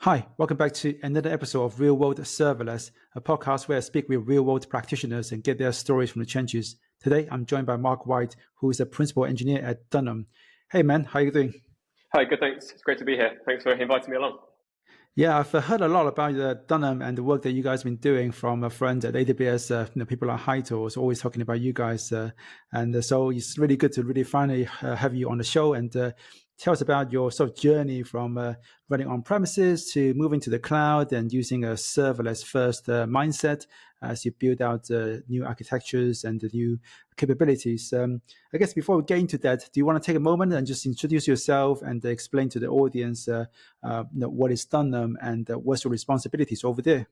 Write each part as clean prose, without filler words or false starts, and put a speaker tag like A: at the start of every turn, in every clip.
A: Hi, welcome back to another episode of Real-World Serverless, a podcast where I speak with real-world practitioners and get their stories from the trenches. Today, I'm joined by Mark White, who is a principal engineer at Dunelm. Hey man, how are you doing?
B: Hi, good, thanks. It's great to be here. Thanks for inviting me along.
A: Yeah, I've heard a lot about Dunelm and the work that you guys have been doing from friends at AWS. People like Heito is always talking about you guys, so it's really good to really finally have you on the show and tell us about your sort of journey from running on premises to moving to the cloud and using a serverless first mindset as you build out new architectures and the new capabilities. I guess before we get into that, do you want to take a moment and just introduce yourself and explain to the audience what is Dunelm and what's your responsibilities over there?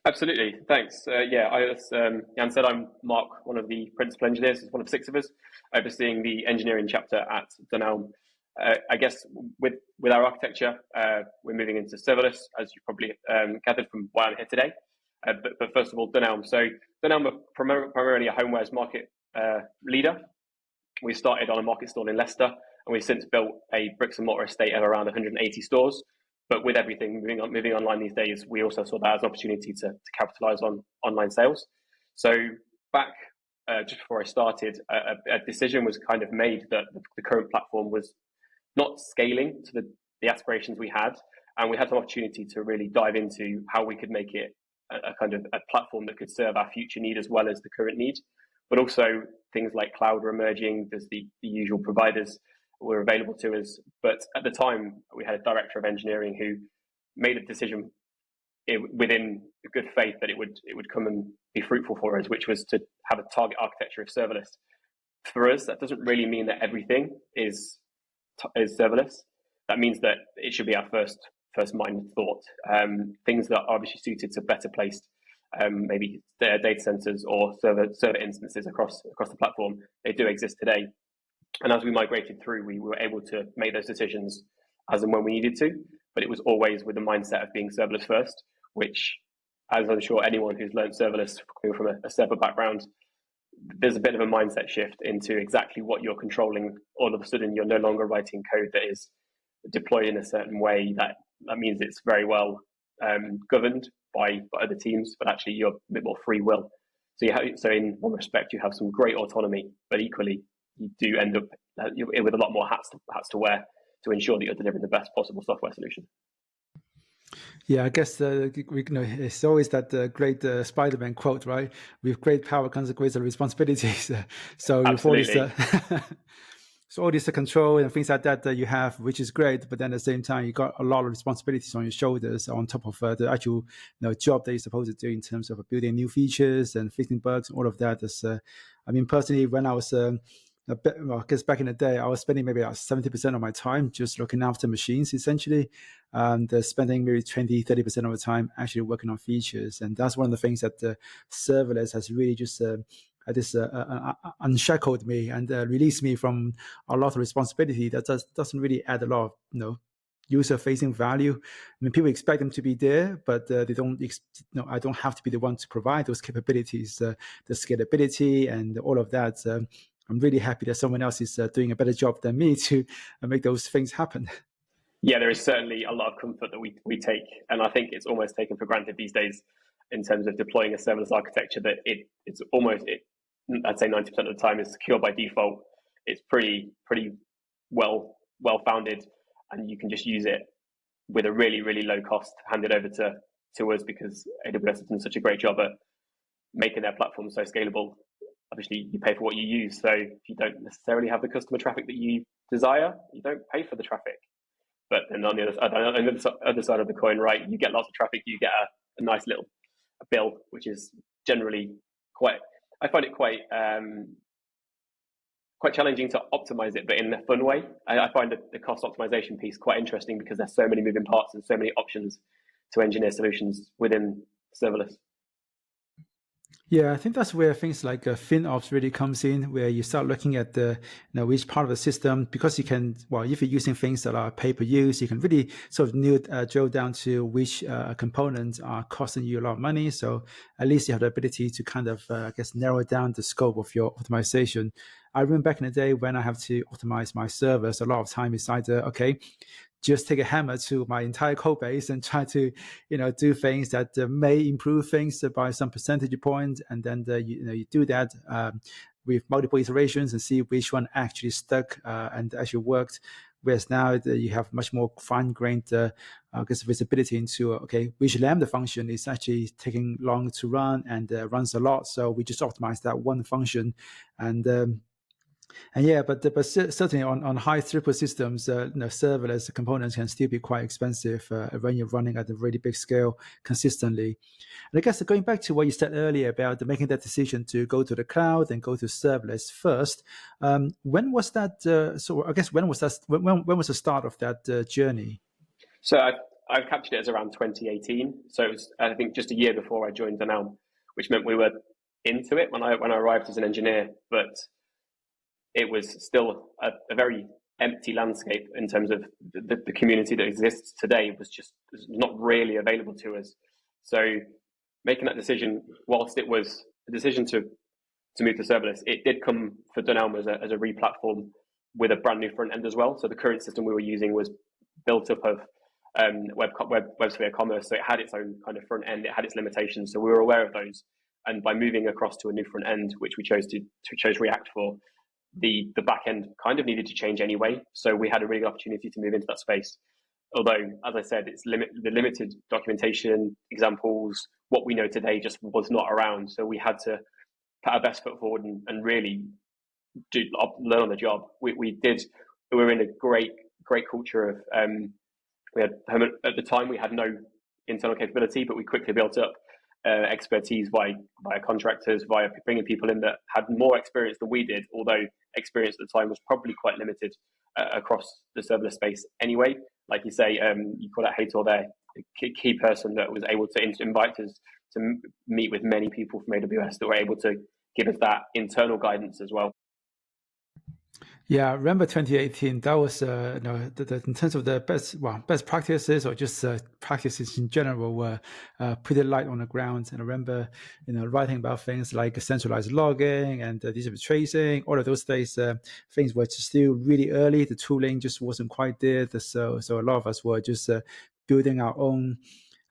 B: Absolutely, thanks. As Jan said, I'm Mark, one of the principal engineers, one of six of us, overseeing the engineering chapter at Dunelm. I guess with our architecture, we're moving into serverless, as you probably gathered from why I'm here today. But first of all, Dunelm. So Dunelm are primarily a homewares market leader. We started on a market stall in Leicester, and we've since built a bricks and mortar estate of around 180 stores. But with everything moving online these days, we also saw that as an opportunity to capitalize on online sales. So back just before I started, a decision was kind of made that the current platform was not scaling to the aspirations we had, and we had an opportunity to really dive into how we could make it a kind of a platform that could serve our future need as well as the current need. But also things like cloud were emerging. There's the usual providers were available to us. But at the time, we had a director of engineering who made a decision within good faith that it would come and be fruitful for us, which was to have a target architecture of serverless. For us, that doesn't really mean that everything is serverless. That means that it should be our first mind thought. Things that are obviously suited to better placed maybe data centers or server instances across the platform. They do exist today. And as we migrated through, we were able to make those decisions as and when we needed to, but it was always with the mindset of being serverless first, which, as I'm sure anyone who's learned serverless coming from a server background, there's a bit of a mindset shift into exactly what you're controlling. All of a sudden, you're no longer writing code that is deployed in a certain way. That means it's very well governed by other teams, but actually you're a bit more free will. So in one respect, you have some great autonomy, but equally, you do end up with a lot more hats to wear to ensure that you're delivering the best possible software solution.
A: Yeah, I guess it's always that great Spider-Man quote, right? With great power comes great responsibilities. So
B: Absolutely.
A: so all this control and things like that you have, which is great, but then at the same time, you got a lot of responsibilities on your shoulders on top of the actual job that you're supposed to do in terms of building new features and fixing bugs and all of that. Personally, when I was I guess back in the day, I was spending maybe about 70% of my time just looking after machines, essentially, and spending maybe 20-30% of the time actually working on features. And that's one of the things that serverless has really just unshackled me and released me from a lot of responsibility that doesn't really add a lot of user-facing value. I mean, people expect them to be there, but they don't. I don't have to be the one to provide those capabilities, the scalability, and all of that. I'm really happy that someone else is doing a better job than me to make those things happen.
B: Yeah, there is certainly a lot of comfort that we take, and I think it's almost taken for granted these days in terms of deploying a serverless architecture that it's almost I'd say 90% of the time is secure by default. It's pretty well founded, and you can just use it with a really low cost handed over to us because AWS has done such a great job at making their platform so scalable. Obviously, you pay for what you use. So if you don't necessarily have the customer traffic that you desire, you don't pay for the traffic. But then on the other side of the coin, right, you get lots of traffic, you get a nice little bill, which is generally I find it quite challenging to optimize it, but in a fun way. I find the cost optimization piece quite interesting because there's so many moving parts and so many options to engineer solutions within serverless.
A: Yeah, I think that's where things like FinOps really comes in, where you start looking at which part of the system, because you can, if you're using things that are pay-per-use, you can really sort of drill down to which components are costing you a lot of money. So at least you have the ability to kind of, narrow down the scope of your optimization. I remember back in the day when I have to optimize my servers, a lot of time it's either, just take a hammer to my entire code base and try to, do things that may improve things by some percentage points, and then you do that with multiple iterations and see which one actually stuck and actually worked. Whereas now you have much more fine-grained visibility into, which Lambda function is actually taking long to run and runs a lot. So we just optimize that one function. And yeah, but certainly on high throughput systems, serverless components can still be quite expensive when you're running at a really big scale consistently. And I guess going back to what you said earlier about making that decision to go to the cloud and go to serverless first, when was that? So I guess when was that? When was the start of that journey?
B: So I've captured it as around 2018. So it was, I think, just a year before I joined Dunelm, which meant we were into it when I arrived as an engineer, but it was still a very empty landscape in terms of the community that exists today was not really available to us. So making that decision, whilst it was a decision to move to serverless, it did come for Dunelm as a re-platform with a brand new front end as well. So the current system we were using was built up of WebSphere commerce, so it had its own kind of front end, it had its limitations, so we were aware of those. And by moving across to a new front end, which we chose React for, the back end kind of needed to change anyway. So we had a really good opportunity to move into that space. Although, as I said, it's the limited documentation, examples, what we know today just was not around. So we had to put our best foot forward and really learn on the job. We were in a great culture of we had, at the time we had no internal capability, but we quickly built up expertise via contractors, via bringing people in that had more experience than we did, although experience at the time was probably quite limited across the serverless space anyway. Like you say, you call that Hator there, a key person that was able to invite us to meet with many people from AWS that were able to give us that internal guidance as well.
A: Yeah, I remember 2018. That was, in terms of the best practices or just practices in general were pretty light on the ground. And I remember, writing about things like centralized logging and distributed tracing. All of those days, things were still really early. The tooling just wasn't quite there. So a lot of us were just building our own,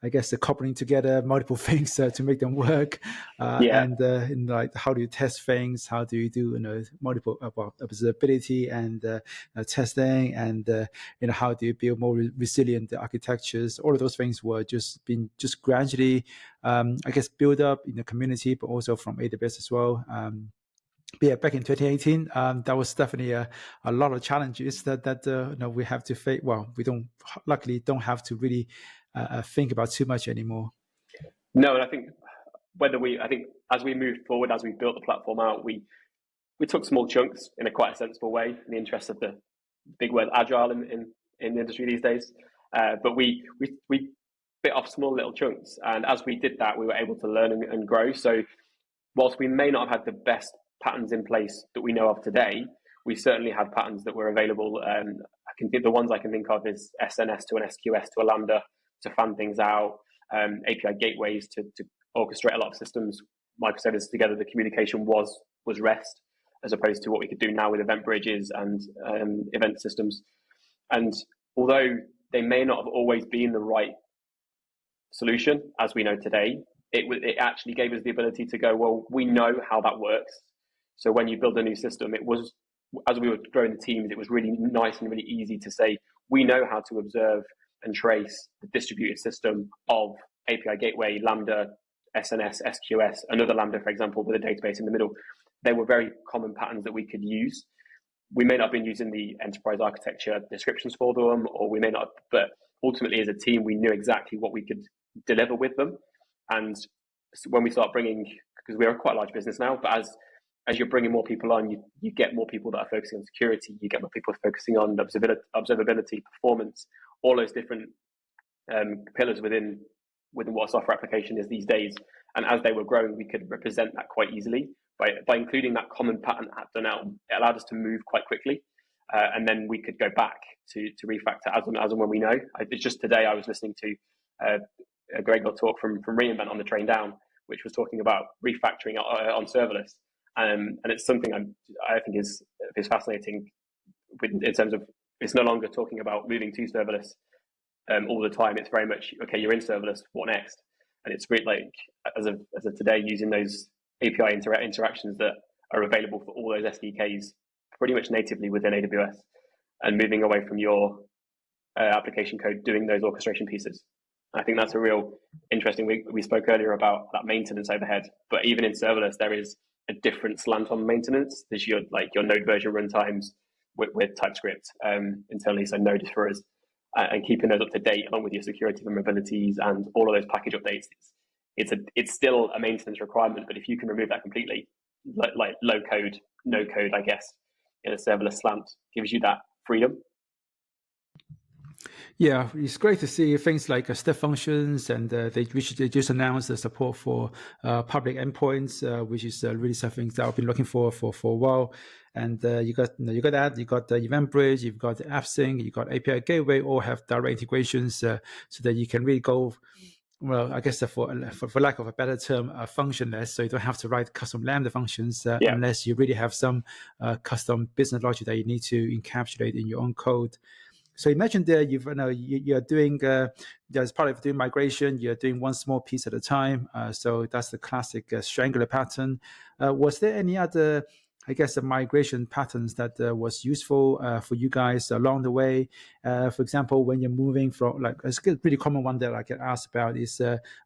A: I guess, coupling together multiple things to make them work, and like how do you test things? How do you do multiple observability and testing, and how do you build more resilient architectures? All of those things were just gradually, I guess, built up in the community, but also from AWS as well. But yeah, back in 2018, that was definitely a lot of challenges that we have to face. Well, we luckily don't have to really think about too much anymore.
B: No, and I think as we moved forward, as we built the platform out, we took small chunks in quite a sensible way in the interest of the big word agile in the industry these days. But we bit off small little chunks, and as we did that, we were able to learn and grow. So whilst we may not have had the best patterns in place that we know of today, we certainly had patterns that were available. The ones I can think of is SNS to an SQS to a Lambda to fan things out, API gateways to orchestrate a lot of systems, microservices together. The communication was REST, as opposed to what we could do now with event bridges and event systems. And although they may not have always been the right solution, as we know today, it actually gave us the ability to go, well, we know how that works. So when you build a new system, it was, as we were growing the teams, it was really nice and really easy to say, we know how to observe and trace the distributed system of API gateway, Lambda, SNS, SQS, another Lambda, for example, with a database in the middle. They were very common patterns that we could use. We may not have been using the enterprise architecture descriptions for them, or we may not, but ultimately as a team, we knew exactly what we could deliver with them. And when we start bringing, because we are quite a large business now, but as you're bringing more people on, you get more people that are focusing on security, you get more people focusing on observability, performance, all those different pillars within what a software application is these days. And as they were growing, we could represent that quite easily. By including that common pattern at Dunelm, it allowed us to move quite quickly. And then we could go back to refactor as and when we know. It's just today I was listening to a Greg talk from reInvent on the train down, which was talking about refactoring on serverless. And it's something I think is fascinating in terms of It's no longer talking about moving to serverless all the time. It's very much, okay, you're in serverless, what next? And it's really like, as of today, using those API interactions that are available for all those SDKs pretty much natively within AWS, and moving away from your application code doing those orchestration pieces. I think that's a real interesting. We spoke earlier about that maintenance overhead, but even in serverless, there is a different slant on maintenance. There's your node version runtimes with TypeScript internally, so Node is for us, and keeping those up to date along with your security vulnerabilities and all of those package updates. It's still a maintenance requirement, but if you can remove that completely, like low code, no code, I guess, in a serverless slant, gives you that freedom.
A: Yeah, it's great to see things like step functions, and they just announced the support for public endpoints, which is really something that I've been looking for a while. And you got that, you got the event bridge, you've got the app sync, you got API gateway, all have direct integrations, so that you can really go. Well, I guess for lack of a better term, functionless. So you don't have to write custom Lambda functions unless you really have some custom business logic that you need to encapsulate in your own code. So imagine there you're doing as part of doing migration, you're doing one small piece at a time. So that's the classic strangler pattern. Was there any other, I guess, migration patterns that was useful for you guys along the way? For example, when you're moving from, like, a pretty common one that I get asked about is,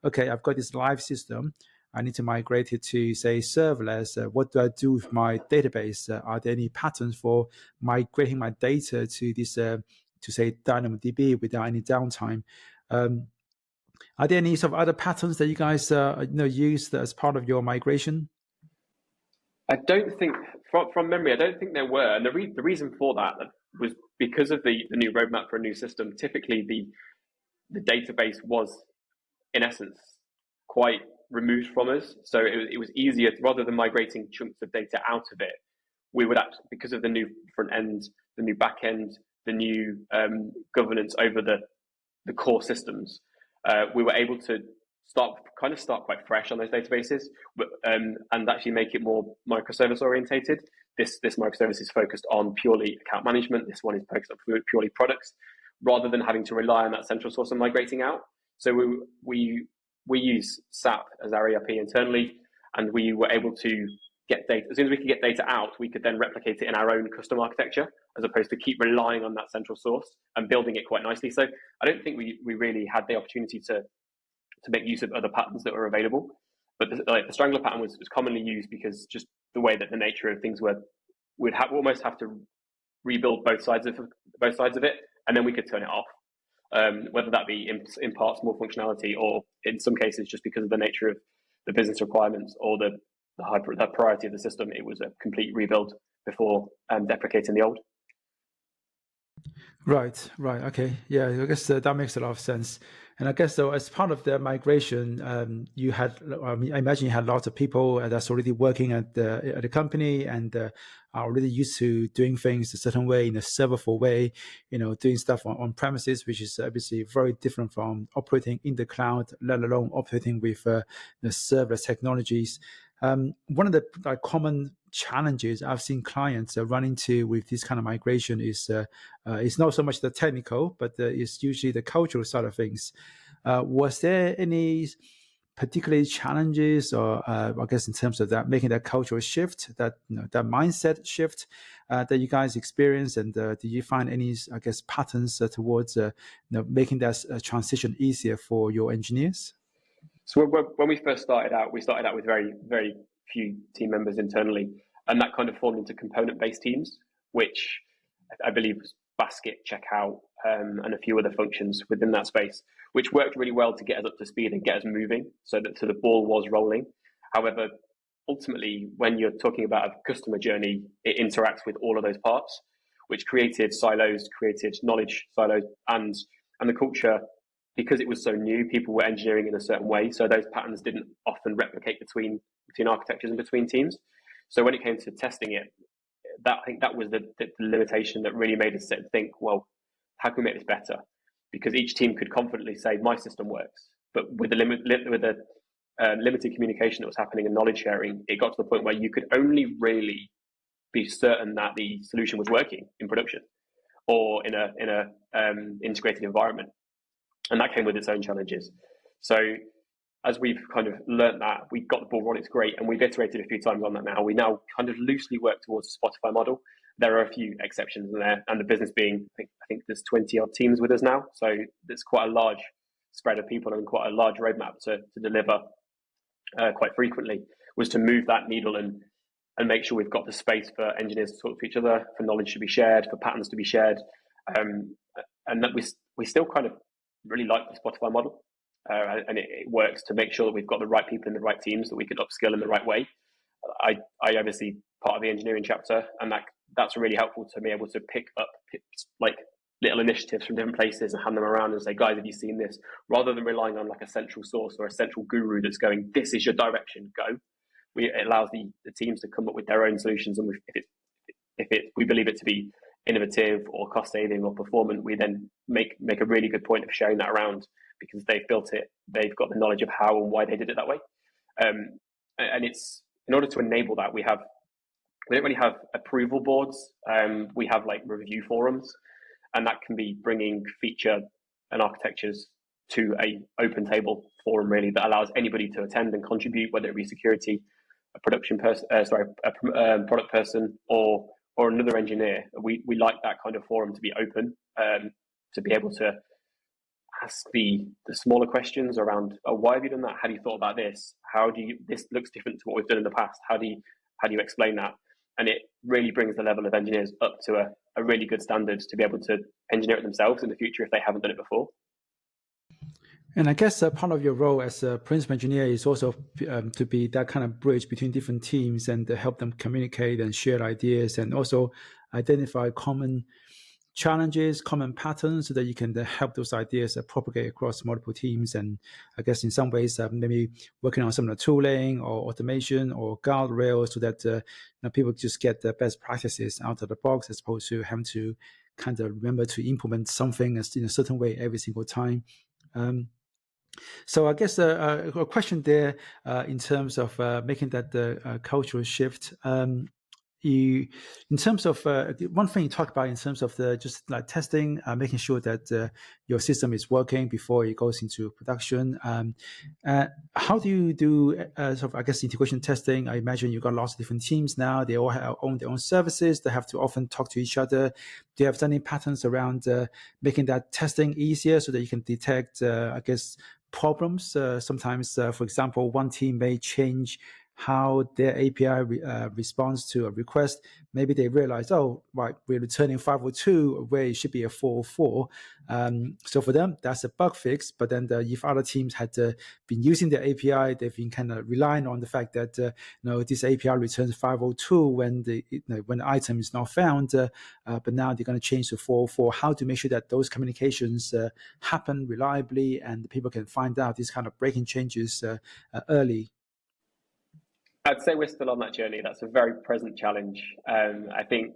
A: okay, I've got this live system. I need to migrate it to, say, serverless. What do I do with my database? Are there any patterns for migrating my data to this, to say DynamoDB without any downtime? Are there any sort of other patterns that you guys used as part of your migration?
B: I don't think, from memory, I don't think there were. And the reason for that was because of the new roadmap for a new system. Typically, the database was, in essence, quite removed from us. So it was easier, rather than migrating chunks of data out of it, we would actually, because of the new front end, the new back end, the new governance over the core systems, we were able to start quite fresh on those databases, and actually make it more microservice orientated. This microservice is focused on purely account management. This one is focused on purely products, rather than having to rely on that central source and migrating out. So we use SAP as our ERP internally, and we were able to get data. As soon as we could get data out, we could then replicate it in our own custom architecture, as opposed to keep relying on that central source and building it quite nicely. So I don't think we really had the opportunity to make use of other patterns that were available. But the strangler pattern was commonly used because just the way that the nature of things were, we'd almost have to rebuild both sides of it, and then we could turn it off. Whether that be in part more functionality, or in some cases just because of the nature of the business requirements or the priority of the system, it was a complete rebuild before deprecating the old.
A: Right. Okay. Yeah, I guess that makes a lot of sense. And I guess so, as part of the migration, you had, I imagine you had lots of people that's already working at the company and are already used to doing things a certain way, in a serverful way, doing stuff on premises, which is obviously very different from operating in the cloud, let alone operating with the serverless technologies. One of the common challenges I've seen clients run into with this kind of migration is it's not so much the technical, but it's usually the cultural side of things. Was there any particular challenges, or I guess in terms of that, making that cultural shift, that that mindset shift that you guys experienced, and did you find any, I guess, patterns towards making that transition easier for your engineers?
B: So when we first started out, with very, very few team members internally, and that kind of formed into component-based teams, which I believe was basket, checkout, and a few other functions within that space, which worked really well to get us up to speed and get us moving, so the ball was rolling. However, ultimately, when you're talking about a customer journey, it interacts with all of those parts, which created silos, created knowledge silos, and the culture. Because it was so new, people were engineering in a certain way, so those patterns didn't often replicate between architectures and between teams. So when it came to testing it, I think that was the limitation that really made us think, well, how can we make this better? Because each team could confidently say, my system works, but with the limited communication that was happening and knowledge sharing, it got to the point where you could only really be certain that the solution was working in production or in a integrated environment, and that came with its own challenges. So as we've kind of learnt that, we've got the ball rolling, it's great, and we've iterated a few times on that now. We now kind of loosely work towards the Spotify model. There are a few exceptions in there, and the business being, I think there's 20 odd teams with us now, so there's quite a large spread of people and quite a large roadmap to deliver quite frequently, was to move that needle and make sure we've got the space for engineers to talk to each other, for knowledge to be shared, for patterns to be shared, and that we still kind of really like the Spotify model, and it works to make sure that we've got the right people in the right teams that we can upskill in the right way. I oversee part of the engineering chapter, and that's really helpful to be able to pick up like little initiatives from different places and hand them around and say, guys, have you seen this? Rather than relying on like a central source or a central guru that's going, this is your direction, go. It allows the teams to come up with their own solutions, and if we believe it to be innovative or cost saving or performant, we then make a really good point of sharing that around, because they've built it, they've got the knowledge of how and why they did it that way. And it's, in order to enable that, we don't really have approval boards. We have like review forums, and that can be bringing feature and architectures to a open table forum, really, that allows anybody to attend and contribute, whether it be security, a production person, a product person, or another engineer. We like that kind of forum to be open, to be able to ask the smaller questions around, why have you done that? How do you thought about this? This looks different to what we've done in the past. How do you explain that? And it really brings the level of engineers up to a really good standard to be able to engineer it themselves in the future if they haven't done it before.
A: And I guess part of your role as a principal engineer is also to be that kind of bridge between different teams and to help them communicate and share ideas, and also identify common challenges, common patterns, so that you can help those ideas propagate across multiple teams. And I guess in some ways, maybe working on some of the tooling or automation or guardrails, so that people just get the best practices out of the box, as opposed to having to kind of remember to implement something in a certain way every single time. So I guess a question there in terms of making that cultural shift. In terms of one thing you talked about in terms of just like testing, making sure that your system is working before it goes into production. How do you do sort of, I guess, integration testing? I imagine you've got lots of different teams now. They all own their own services. They have to often talk to each other. Do you have any patterns around making that testing easier so that you can detect, I guess, problems? Sometimes, for example, one team may change how their API responds to a request. Maybe they realize, oh, right, we're returning 502 where it should be a 404. So for them, that's a bug fix. But then if other teams had been using the API, they've been kind of relying on the fact that this API returns 502 when the item is not found, but now they're going to change to 404. How to make sure that those communications happen reliably and people can find out these kind of breaking changes early?
B: I'd say we're still on that journey. That's a very present challenge. I think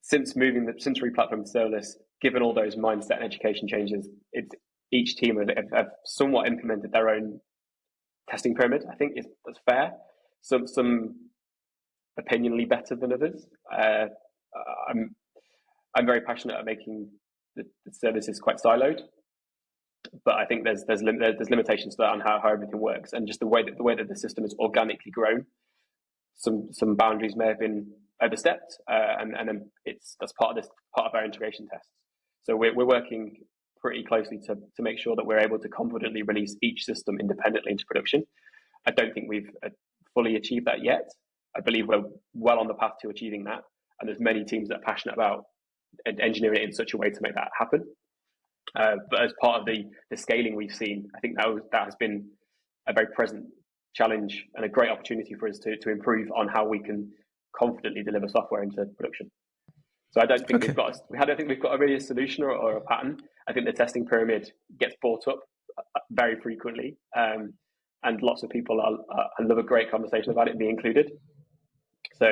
B: since re-platform to serverless, given all those mindset and education changes, each team have somewhat implemented their own testing pyramid. I think that's fair. Some opinionally better than others. I'm very passionate at making the services quite siloed, but I think there's limitations to that on how everything works, and just the way that the system has organically grown. Some boundaries may have been overstepped, and then that's part of our integration tests. So we're working pretty closely to make sure that we're able to confidently release each system independently into production. I don't think we've fully achieved that yet. I believe we're well on the path to achieving that, and there's many teams that are passionate about engineering it in such a way to make that happen. But as part of the scaling we've seen, I think that has been a very present challenge and a great opportunity for us to improve on how we can confidently deliver software into production. So I don't think we've got a really solution or a pattern. I think the testing pyramid gets brought up very frequently, and lots of people love a great conversation about it being included. So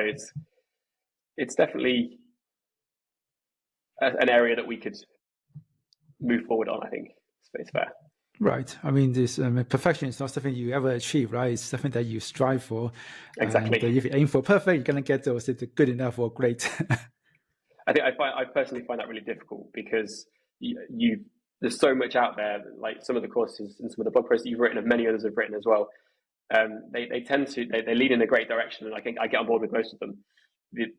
B: it's definitely an area that we could move forward on. I think it's fair.
A: Right. I mean, this perfection is not something you ever achieve, right? It's something that you strive for.
B: Exactly.
A: And if you aim for perfect, you're going to get those good enough or great.
B: I personally find that really difficult because there's so much out there. Like some of the courses and some of the blog posts that you've written, and many others have written as well. They tend to they lead in a great direction, and I think I get on board with most of them.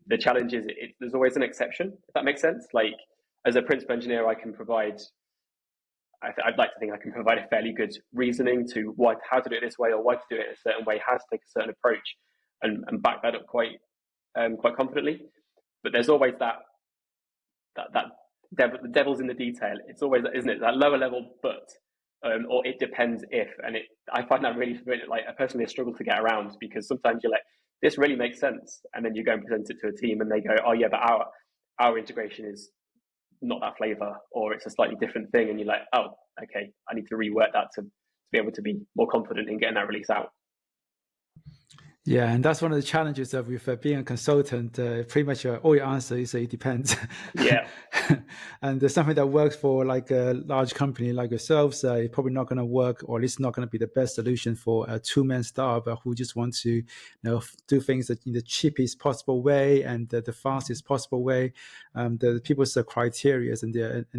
B: The challenge is there's always an exception, if that makes sense. Like as a principal engineer, I can provide. I'd like to think I can provide a fairly good reasoning to how to do it this way or why to do it a certain way, how to take a certain approach, and back that up quite confidently. But there's always that the devil's in the detail. It's always, isn't it, that lower level but, or it depends if, and I find that really like personally a struggle to get around, because sometimes you're like, this really makes sense, and then you go and present it to a team and they go, oh yeah, but our integration is not that flavor, or it's a slightly different thing, and you're like, oh, okay, I need to rework that to be able to be more confident in getting that release out.
A: Yeah, and that's one of the challenges of with being a consultant. Pretty much all your answer is it depends.
B: Yeah.
A: And there's something that works for like a large company like yourselves, it's probably not going to work, or at least not going to be the best solution for a two-man startup who just want to do things in the cheapest possible way and the fastest possible way. The people's criteria and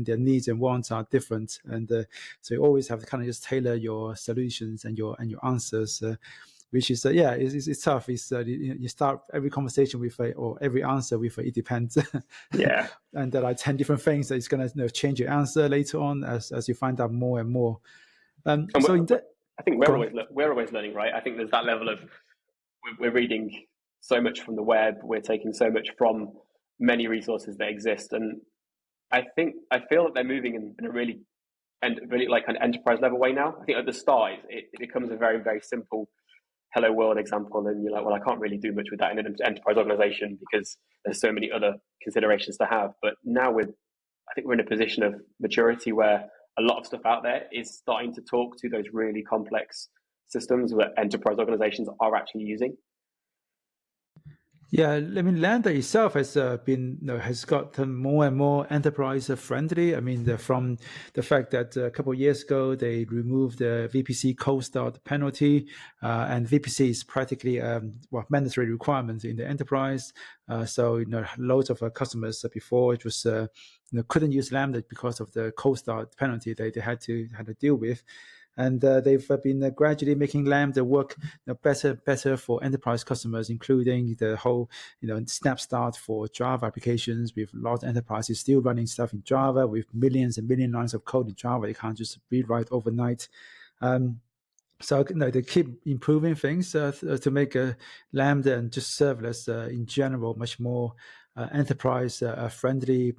A: their needs and wants are different, and so you always have to kind of just tailor your solutions and your answers. Which is it's tough. You start every conversation with or every answer with it depends.
B: Yeah.
A: And there are 10 different things that it's going to change your answer later on as you find out more and more.
B: I think we're always learning, right? I think there's that level of we're reading so much from the web, we're taking so much from many resources that exist, and I feel that they're moving in a really like an enterprise level way now. I think at the start it becomes a very, very simple hello world example, and you're like, well, I can't really do much with that in an enterprise organization because there's so many other considerations to have. But now I think we're in a position of maturity where a lot of stuff out there is starting to talk to those really complex systems that enterprise organizations are actually using.
A: Yeah, I mean, Lambda itself has has gotten more and more enterprise friendly. I mean, from the fact that a couple of years ago they removed the VPC cold start penalty, and VPC is practically mandatory requirements in the enterprise. So loads of customers before it was couldn't use Lambda because of the cold start penalty they had to deal with. And they've been gradually making Lambda work better for enterprise customers, including the whole snap start for Java applications. With a lot of enterprises still running stuff in Java with millions and million lines of code in Java. They can't just rewrite overnight. So they keep improving things to make Lambda and just serverless in general much more enterprise friendly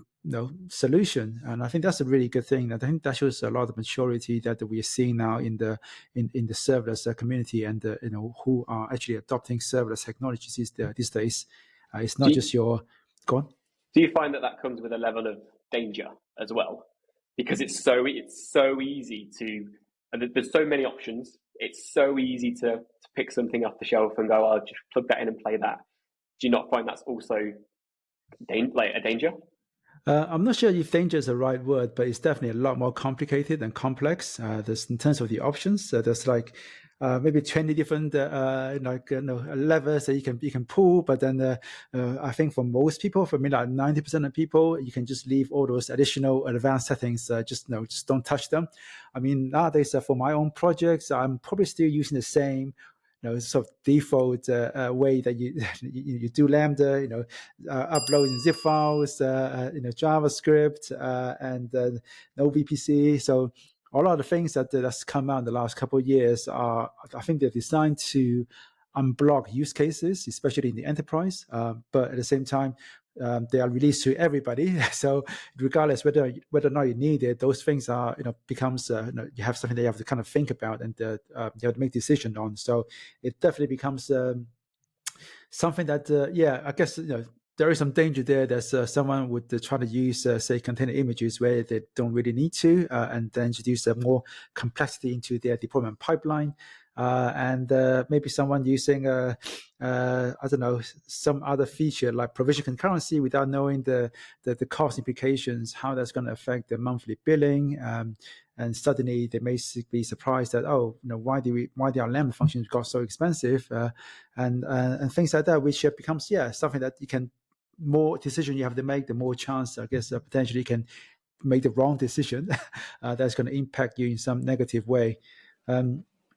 A: solution, and I think that's a really good thing. I think that shows a lot of maturity that we are seeing now in the serverless community, and who are actually adopting serverless technologies these days. It's not just your go on.
B: Do you find that comes with a level of danger as well, because it's so easy to, and there's so many options. It's so easy to pick something off the shelf and go, I'll just plug that in and play that. Do you not find that's also like a danger?
A: I'm not sure if danger is the right word, but it's definitely a lot more complicated and complex. There's in terms of the options. There's like maybe 20 different levers that you can pull. But then I think for most people, for me, like 90% of people, you can just leave all those additional advanced settings. Just don't touch them. I mean, nowadays for my own projects, I'm probably still using the same sort of default way that you do Lambda, uploading zip files, JavaScript, and no VPC. So a lot of the things that's come out in the last couple of years I think they're designed to unblock use cases, especially in the enterprise. But at the same time, they are released to everybody. So regardless whether or not you need it, those things are becomes you have something that you have to kind of think about, and you have to make decision on. So it definitely becomes something that I guess there is some danger there. There's someone would try to use say container images where they don't really need to, and then introduce more complexity into their deployment pipeline. And maybe someone using I don't know, some other feature like provision concurrency without knowing the cost implications, how that's going to affect the monthly billing, and suddenly they may be surprised that why do our Lambda functions got so expensive, and things like that, which becomes something that you can more decision you have to make, the more chance, I guess, potentially you can make the wrong decision that's going to impact you in some negative way. But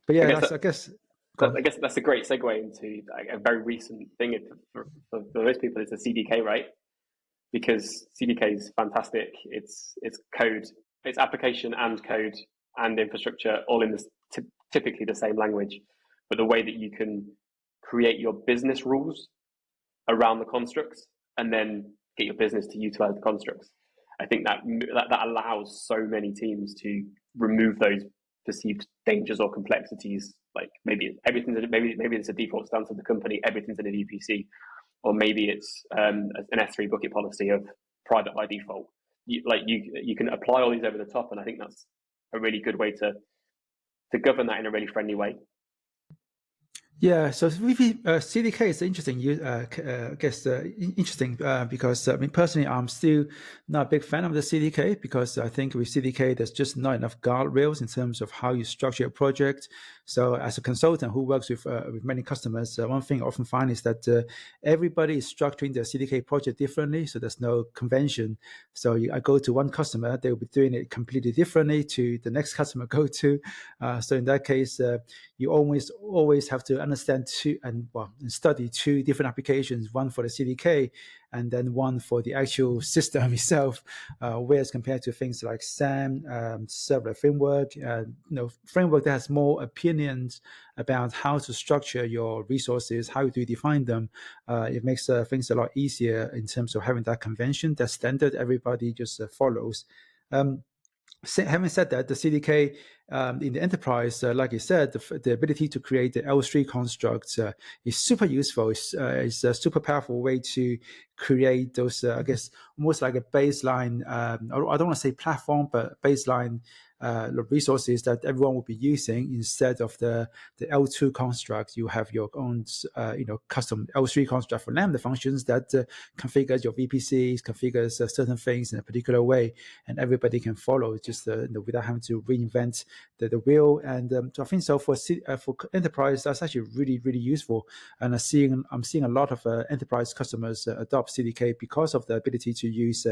A: yeah, I guess
B: that's a great segue into a very recent thing for most people is the CDK, right? Because CDK is fantastic. It's code, it's application and code and infrastructure all in this typically the same language, but the way that you can create your business rules around the constructs and then get your business to utilize the constructs. I think that allows so many teams to remove those perceived dangers or complexities. Like maybe it's a default stance of the company, everything's in a VPC, or maybe it's an S3 bucket policy of private by default. You can apply all these over the top, and I think that's a really good way to govern that in a really friendly way.
A: Yeah, so CDK is interesting. I guess interesting because I mean personally, I'm still not a big fan of the CDK because I think with CDK there's just not enough guardrails in terms of how you structure a project. So as a consultant who works with many customers, one thing I often find is that everybody is structuring their CDK project differently. So there's no convention. So I go to one customer, they'll be doing it completely differently to the next customer go to. So in that case, you always have to understand and study two different applications, one for the CDK and then one for the actual system itself, whereas compared to things like SAM, serverless framework, framework that has more opinions about how to structure your resources, how do you define them, it makes things a lot easier in terms of having that convention, that standard everybody just follows. Having said that, the CDK in the enterprise, like you said, the ability to create the L3 constructs is super useful. It's a super powerful way to create those, I guess, almost like a baseline, I don't want to say platform, but baseline resources that everyone will be using instead of the L2 construct. You have your own, custom L3 construct for Lambda functions that configures your VPCs, configures certain things in a particular way, and everybody can follow just without having to reinvent the wheel. And so I think so for enterprise, that's actually really, really useful. And I'm seeing a lot of enterprise customers adopt CDK because of the ability to use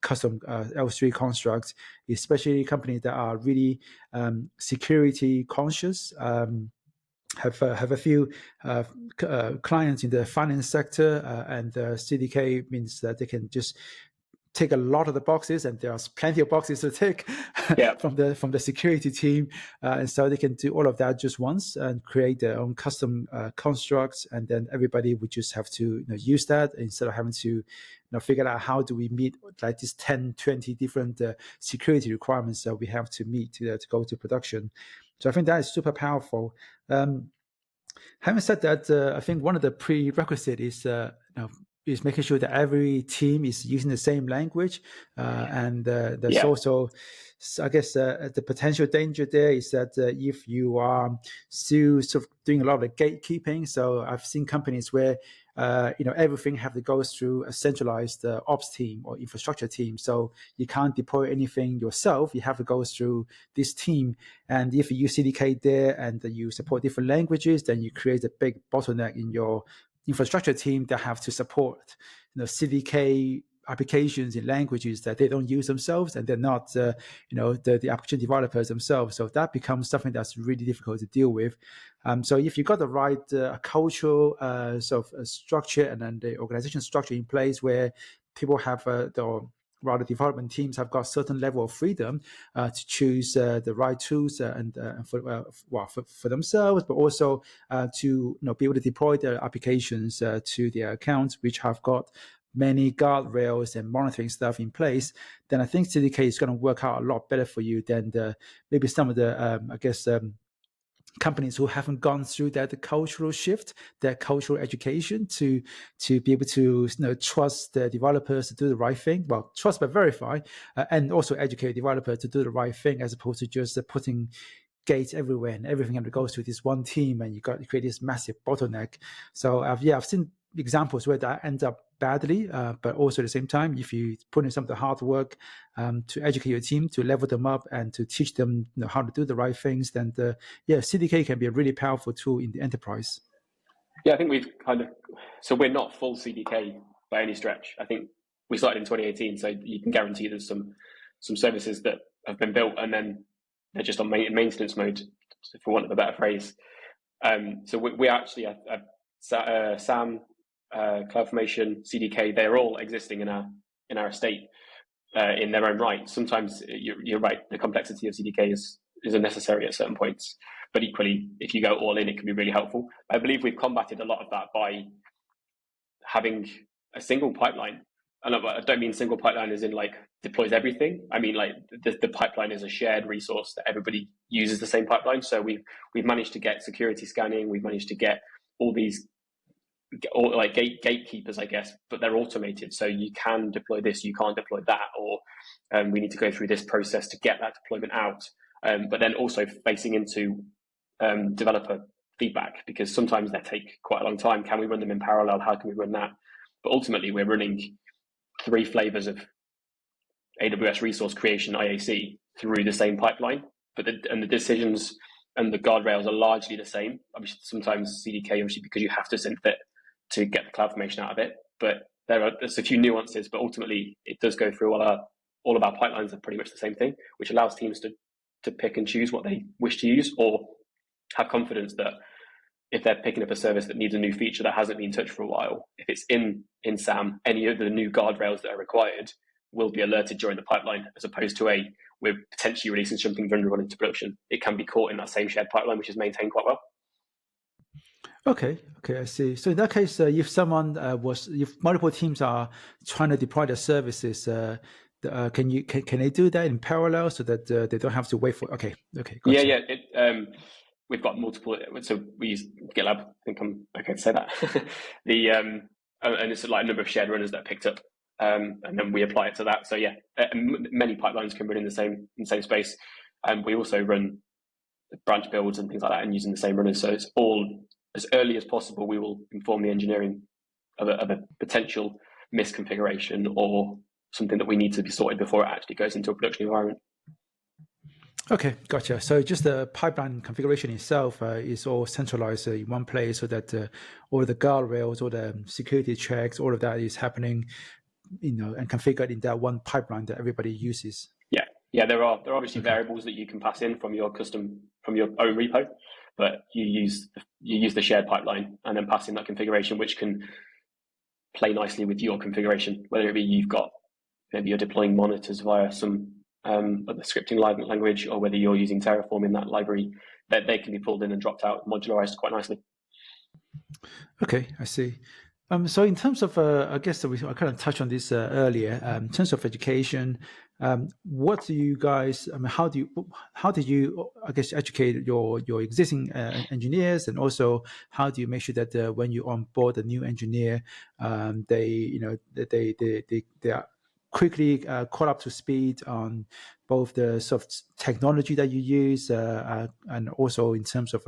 A: custom L3 constructs, especially companies that are really security conscious. Have a few clients in the finance sector, and CDK means that they can just take a lot of the boxes, and there's plenty of boxes to take from the security team, and so they can do all of that just once and create their own custom constructs, and then everybody would just have to use that instead of having to figure out how do we meet like these 10, 20 different security requirements that we have to meet to go to production. So I think that is super powerful. Having said that, I think one of the prerequisites is making sure that every team is using the same language, and there's also, I guess, the potential danger there is that if you are still sort of doing a lot of the gatekeeping. So I've seen companies where everything have to go through a centralized ops team or infrastructure team. So you can't deploy anything yourself. You have to go through this team. And if you use CDK there and you support different languages, then you create a big bottleneck in your infrastructure team that have to support CDK applications in languages that they don't use themselves, and they're not the application developers themselves. So that becomes something that's really difficult to deal with. So if you got the right cultural sort of structure and then the organization structure in place where people have rather development teams have got certain level of freedom to choose the right tools and for themselves, but also to be able to deploy their applications to their accounts, which have got many guardrails and monitoring stuff in place, then I think CDK is going to work out a lot better for you than maybe some of the companies who haven't gone through that cultural shift, that cultural education to be able to trust the developers to do the right thing. Well, trust but verify, and also educate developers to do the right thing, as opposed to just putting gates everywhere and everything has to go through this one team, and you got to create this massive bottleneck. So I've seen examples where that ends up badly, but also at the same time, if you put in some of the hard work to educate your team, to level them up and to teach them how to do the right things, then CDK can be a really powerful tool in the enterprise.
B: Yeah, I think we've so we're not full CDK by any stretch. I think we started in 2018, so you can guarantee there's some services that have been built and then they're just on maintenance mode, for want of a better phrase. So we actually have SAM, CloudFormation, CDK. They're all existing in our estate in their own right. Sometimes you're right. The complexity of CDK is unnecessary at certain points, but equally, if you go all in, it can be really helpful. I believe we've combated a lot of that by having a single pipeline. And I don't mean single pipeline as in like deploys everything. I mean like the pipeline is a shared resource that everybody uses the same pipeline. So we've managed to get security scanning. We've managed to get all these like gatekeepers, I guess, but they're automated. So you can deploy this, you can't deploy that, or we need to go through this process to get that deployment out. But then also facing into developer feedback, because sometimes they take quite a long time. Can we run them in parallel? How can we run that? But ultimately, we're running 3 flavors of AWS resource creation IAC through the same pipeline, but the decisions and the guardrails are largely the same. Obviously, sometimes CDK, obviously, because you have to synth it to get the CloudFormation out of it. But there's a few nuances, but ultimately, it does go through all of our pipelines are pretty much the same thing, which allows teams to pick and choose what they wish to use, or have confidence that if they're picking up a service that needs a new feature that hasn't been touched for a while, if it's in SAM, any of the new guardrails that are required will be alerted during the pipeline, as opposed to we're potentially releasing something vulnerable into production. It can be caught in that same shared pipeline, which is maintained quite well.
A: Okay, I see. So in that case, if someone if multiple teams are trying to deploy the services, can they do that in parallel so that they don't have to wait for? Okay, gotcha.
B: Yeah. We've got multiple. So we use GitLab. I think I'm okay to say that. And it's like a number of shared runners that are picked up, and then we apply it to that. So yeah, many pipelines can run in the same space, and we also run branch builds and things like that, and using the same runners. So it's all as early as possible. We will inform the engineering of a potential misconfiguration or something that we need to be sorted before it actually goes into a production environment.
A: Okay, gotcha. So just the pipeline configuration itself is all centralized in one place, so that all the guardrails, all the security checks, all of that is happening, and configured in that one pipeline that everybody uses.
B: Yeah. There are obviously variables that you can pass in from your own repo, but you use the shared pipeline and then pass in that configuration, which can play nicely with your configuration. Whether it be maybe you're deploying monitors via some the scripting language, or whether you're using Terraform in that library, that they can be pulled in and dropped out, modularized quite nicely. Okay,
A: I see. So in terms of, I guess I kind of touched on this earlier. In terms of education, what do you guys? How did you, I guess, educate your existing engineers, and also how do you make sure that when you onboard a new engineer, they are quickly caught up to speed on both the sort of technology that you use and also in terms of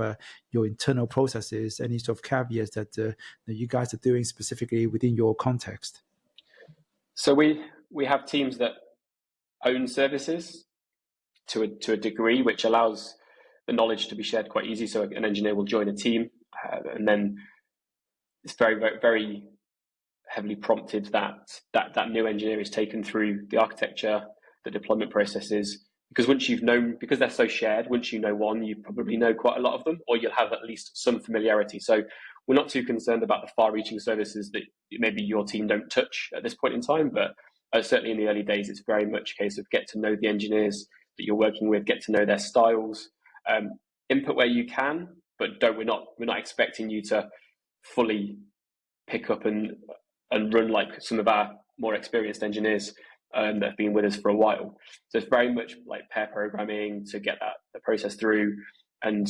A: your internal processes, any sort of caveats that you guys are doing specifically within your context?
B: So we have teams that own services to a degree, which allows the knowledge to be shared quite easy. So an engineer will join a team, and then it's very, very, very heavily prompted that new engineer is taken through the architecture, the deployment processes, because they're so shared, once you know one, you probably know quite a lot of them, or you'll have at least some familiarity. So we're not too concerned about the far-reaching services that maybe your team don't touch at this point in time, but certainly in the early days, it's very much a case of get to know the engineers that you're working with, get to know their styles, input where you can, but we're not expecting you to fully pick up and run like some of our more experienced engineers that have been with us for a while. So it's very much like pair programming to get the process through, and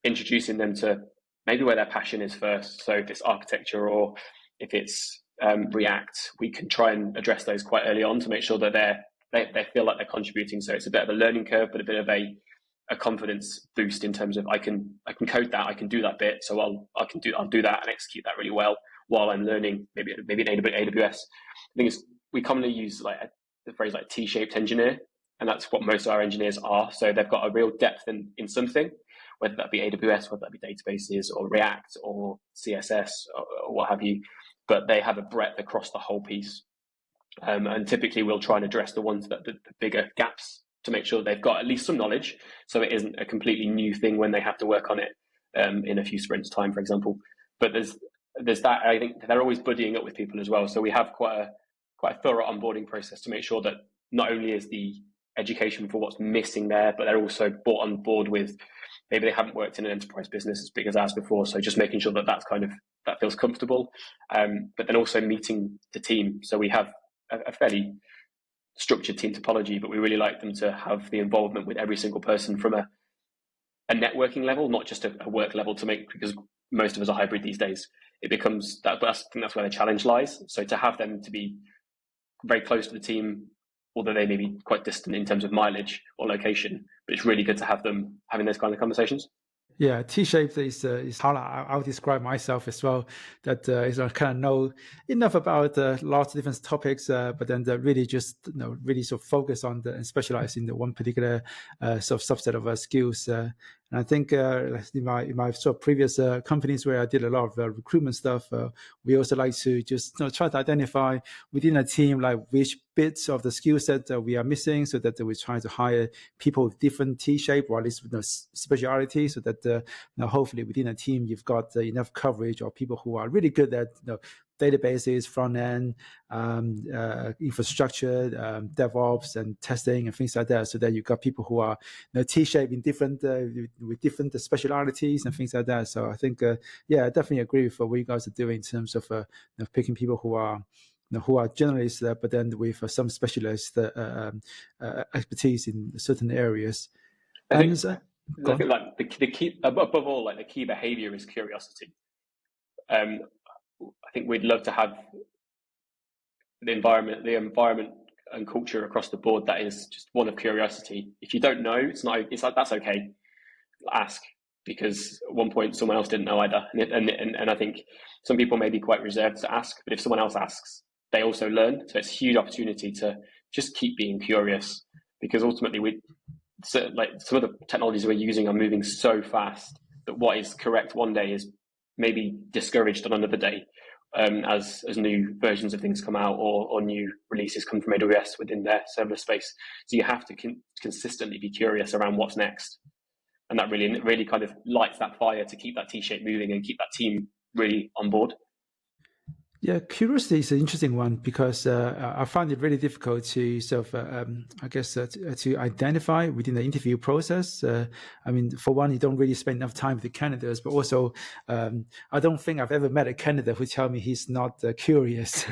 B: introducing them to maybe where their passion is first. So if it's architecture or if it's React, we can try and address those quite early on to make sure that they feel like they're contributing. So it's a bit of a learning curve, but a bit of a confidence boost in terms of I can code that, I can do that bit, so I'll do that and execute that really well while I'm learning maybe in AWS. I think we commonly use like the phrase like T-shaped engineer, and that's what most of our engineers are. So they've got a real depth in something, whether that be AWS, whether that be databases or React or CSS or what have you. but they have a breadth across the whole piece. And typically we'll try and address the ones that the bigger gaps to make sure they've got at least some knowledge, so it isn't a completely new thing when they have to work on it in a few sprints time, for example. But there's that. I think they're always buddying up with people as well. So we have quite a thorough onboarding process to make sure that not only is the education for what's missing there, but they're also brought on board with, maybe they haven't worked in an enterprise business as big as ours before. So just making sure that that feels comfortable. But then also meeting the team. So we have a fairly structured team topology, but we really like them to have the involvement with every single person from a networking level, not just a work level, because most of us are hybrid these days. It becomes that. I think that's where the challenge lies. So to have them to be very close to the team, although they may be quite distant in terms of mileage or location, but it's really good to have them having those kind of conversations.
A: Yeah, T-shaped is how I'll describe myself as well. That is I kind of know enough about lots of different topics, but then really just really sort of focus on and specialize in the one particular sort of subset of skills. And I think in my sort of previous companies where I did a lot of recruitment stuff, we also like to just try to identify within a team like which bits of the skill set we are missing, so that we try to hire people with different T-shape or at least speciality, so that hopefully within a team you've got enough coverage of people who are really good at databases, front end, infrastructure, DevOps, and testing, and things like that. So that you've got people who are T-shaped in different with different specialities and things like that. So I think, I definitely agree with what you guys are doing in terms of picking people who are generalists, but then with some specialist expertise in certain areas.
B: I think like the key, above all, like the key behavior is curiosity. I think we'd love to have the environment and culture across the board that is just one of curiosity. If you don't know, it's like that's okay. Ask, because at one point someone else didn't know either, and I think some people may be quite reserved to ask, but if someone else asks, they also learn. So it's a huge opportunity to just keep being curious, because ultimately like some of the technologies we're using are moving so fast that what is correct one day is maybe discouraged on another day, as new versions of things come out or new releases come from AWS within their serverless space. So you have to consistently be curious around what's next, and that really kind of lights that fire to keep that T-shape moving and keep that team really on board.
A: Yeah, curiosity is an interesting one, because I find it really difficult to sort of, to identify within the interview process. I mean, for one, you don't really spend enough time with the candidates, but also I don't think I've ever met a candidate who tell me he's not curious.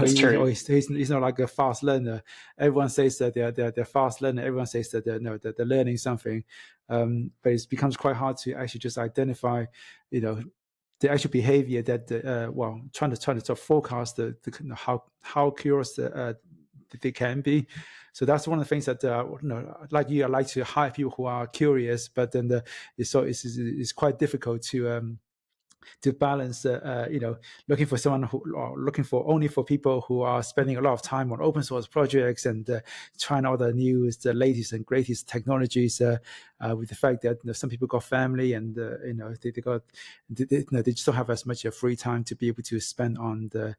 A: Or he's not like a fast learner. Everyone says that they're fast learner. Everyone says that they're learning something, but it becomes quite hard to actually just identify, the actual behavior that trying to sort of forecast how curious they can be. So that's one of the things that like you, I like to hire people who are curious, but then it's quite difficult to balance, looking for someone looking for only for people who are spending a lot of time on open source projects and trying all the newest, the latest and greatest technologies, with the fact that some people got family and they just don't have as much free time to be able to spend on the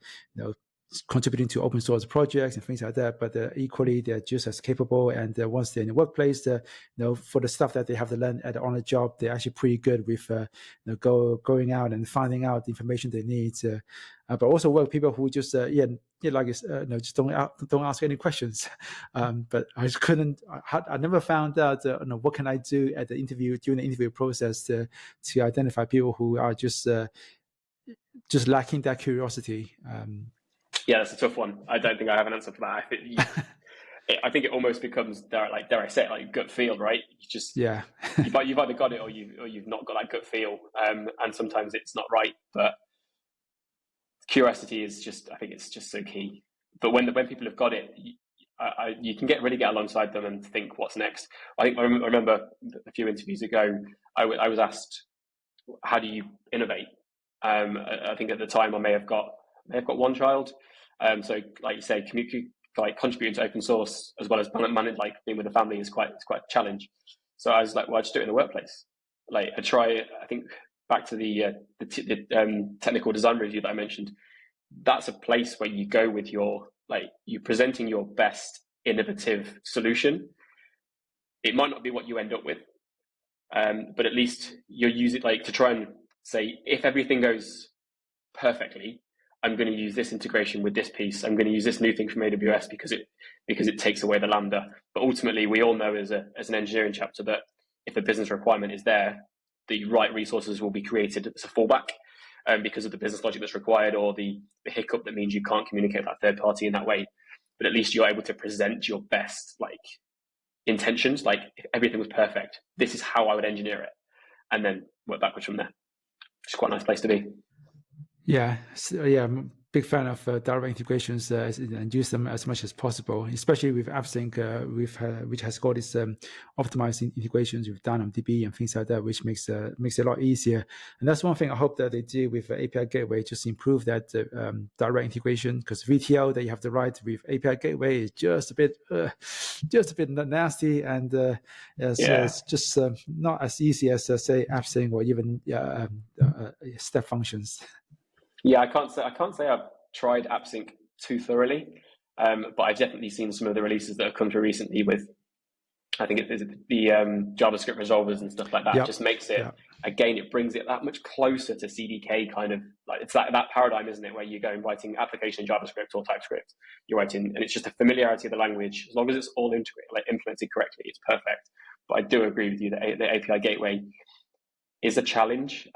A: contributing to open source projects and things like that, but equally they're just as capable, and once they're in the workplace, for the stuff that they have to learn on the job, they're actually pretty good with going out and finding out the information they need, but also work people who just just don't ask any questions. But I just couldn't. I never found out what can I do at the interview during the interview process to identify people who are just lacking that curiosity.
B: Yeah, that's a tough one. I don't think I have an answer for that. I think it almost becomes, dare I say it, like gut feel, right? You've either got it or you've not got that gut feel, and sometimes it's not right. But curiosity is just, I think it's just so key. But when people have got it, you can really get alongside them and think what's next. I think I remember a few interviews ago, I was asked, how do you innovate? I think at the time I may have got one child. So like you say, contributing to open source as well as manage, like being with the family is quite a challenge. So I was like, well, I just do it in the workplace. Like I think back to the technical design review that I mentioned, that's a place where you go with your, like, you presenting your best innovative solution. It might not be what you end up with, but at least you're using, like, to try and say, if everything goes perfectly, I'm going to use this integration with this piece. I'm going to use this new thing from AWS because it takes away the Lambda. But ultimately, we all know as an engineering chapter that if a business requirement is there, the right resources will be created as a fallback, because of the business logic that's required, or the hiccup that means you can't communicate with that third party in that way. But at least you're able to present your best, like, intentions. Like, if everything was perfect, this is how I would engineer it, and then work backwards from there. It's quite a nice place to be.
A: Yeah, so, yeah, I'm a big fan of direct integrations and use them as much as possible, especially with AppSync, which has got its optimized integrations with DynamoDB and things like that, which makes it a lot easier. And that's one thing I hope that they do with API Gateway, just improve that direct integration, because VTL that you have to write with API Gateway is just a bit nasty, and it's just not as easy as say AppSync or even step functions.
B: Yeah, I can't say I've tried AppSync too thoroughly, but I've definitely seen some of the releases that have come through recently with, I think it's the JavaScript resolvers and stuff like that. Just makes it, again, it brings it that much closer to CDK kind of, like, it's that paradigm, isn't it, where you go and writing application in JavaScript or TypeScript, you're writing, and it's just a familiarity of the language. As long as it's all integrated, like, implemented correctly, it's perfect. But I do agree with you that the API gateway is a challenge,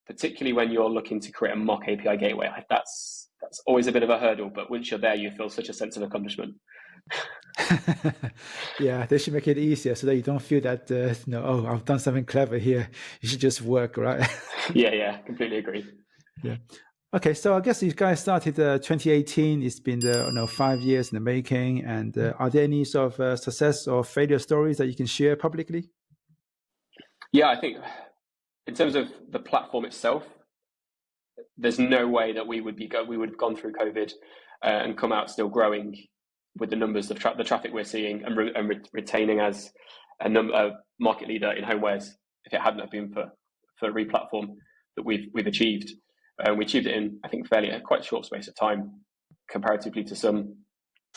B: particularly when you're looking to create a mock API gateway. That's always a bit of a hurdle, but once you're there, you feel such a sense of accomplishment.
A: Yeah, they should make it easier so that you don't feel that oh, I've done something clever here. You should just work, right?
B: Yeah, completely agree.
A: Yeah. Okay, so I guess you guys started 2018. It's been 5 years in the making. And are there any sort of success or failure stories that you can share publicly?
B: Yeah, I think in terms of the platform itself, there's no way that we would have gone through COVID and come out still growing with the numbers of the traffic we're seeing, and retaining as a market leader in homewares, if it hadn't have been for replatform that we've achieved. We achieved it in, I think, quite short space of time comparatively to some,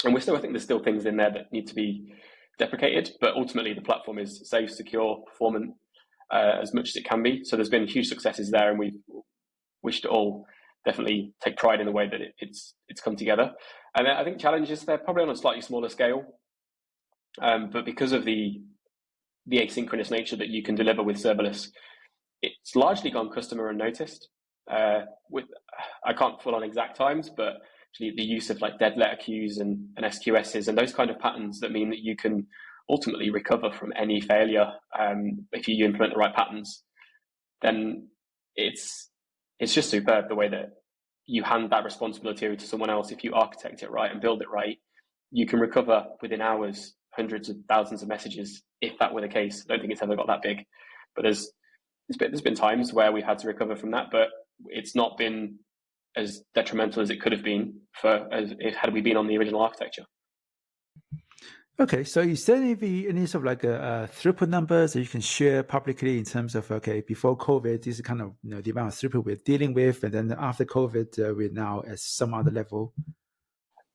B: and I think there's still things in there that need to be deprecated, but ultimately the platform is safe, secure, performant as much as it can be. So there's been huge successes there, and we should all definitely take pride in the way that it's come together. And I think challenges, they're probably on a slightly smaller scale, but because of the asynchronous nature that you can deliver with serverless, it's largely gone customer unnoticed. I can't pull on exact times, but actually the use of, like, dead letter queues and SQSs and those kind of patterns that mean that you can ultimately recover from any failure if you implement the right patterns, then it's just superb the way that you hand that responsibility over to someone else. If you architect it right and build it right, you can recover within hours hundreds of thousands of messages, if that were the case. I don't think it's ever got that big, but there's been times where we've had to recover from that, but it's not been as detrimental as it could have been had we been on the original architecture.
A: Okay, so is there any sort of like a throughput numbers that you can share publicly in terms of, okay, before COVID, this is kind of the amount of throughput we're dealing with, and then after COVID, we're now at some other level?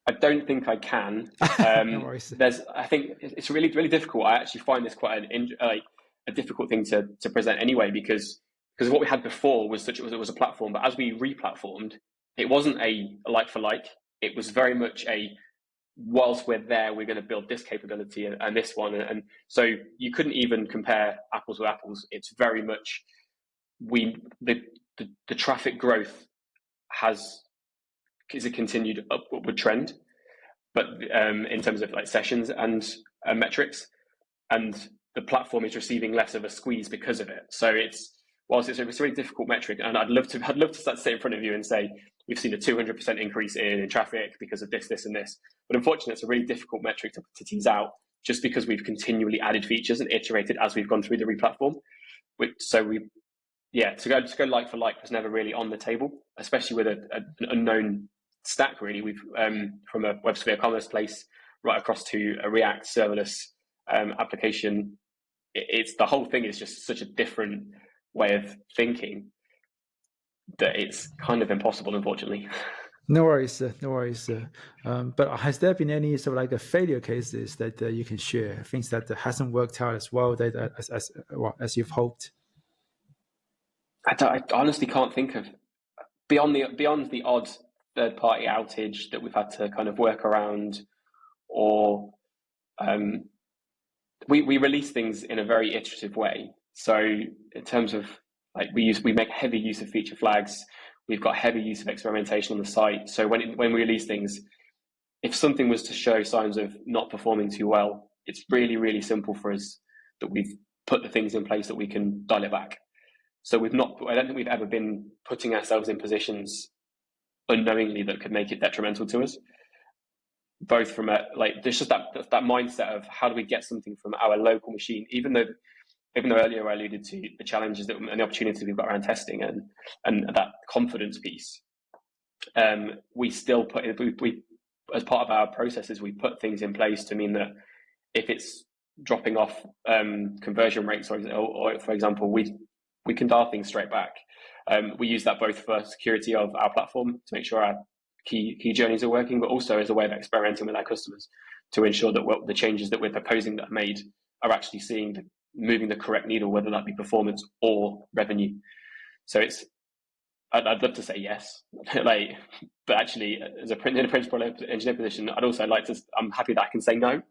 B: I don't think I can.
A: No worries.
B: I think it's really, really difficult. I actually find this quite a difficult thing to present anyway, because what we had before was it was a platform, but as we replatformed, it wasn't a like for like. It was very much whilst we're there, we're going to build this capability and this one, and so you couldn't even compare apples with apples. It's very much the traffic growth is a continued upward trend, but in terms of, like, sessions and metrics, and the platform is receiving less of a squeeze because of it. So whilst it's a really difficult metric, and I'd love to start to sit in front of you and say we've seen a 200% increase in traffic because of this and this, but unfortunately it's a really difficult metric to tease out, just because we've continually added features and iterated as we've gone through the replatform. To go like for like was never really on the table, especially with an unknown stack. Really, we've from a WebSphere commerce place right across to a React serverless application. It's the whole thing is just such a different way of thinking that it's kind of impossible, unfortunately.
A: No worries, no worries. But has there been any sort of like a failure cases that you can share, things that hasn't worked out as well that as you've hoped?
B: I honestly can't think of beyond the odd third party outage that we've had to kind of work around, or we release things in a very iterative way. So in terms of like we make heavy use of feature flags. We've got heavy use of experimentation on the site. So when we release things, if something was to show signs of not performing too well, it's really, really simple for us that we've put the things in place that we can dial it back. So I don't think we've ever been putting ourselves in positions unknowingly that could make it detrimental to us. Both from there's just that mindset of how do we get something from our local machine, even though earlier I alluded to the challenges and the opportunities we've got around testing and that confidence piece. We still we as part of our processes, we put things in place to mean that if it's dropping off conversion rates, or for example, we can dial things straight back. We use that both for security of our platform to make sure our key journeys are working, but also as a way of experimenting with our customers to ensure that the changes that we're proposing that are made are actually moving the correct needle, whether that be performance or revenue. So I'd love to say yes, but actually, as in a principal engineer position, I'm happy that I can say no.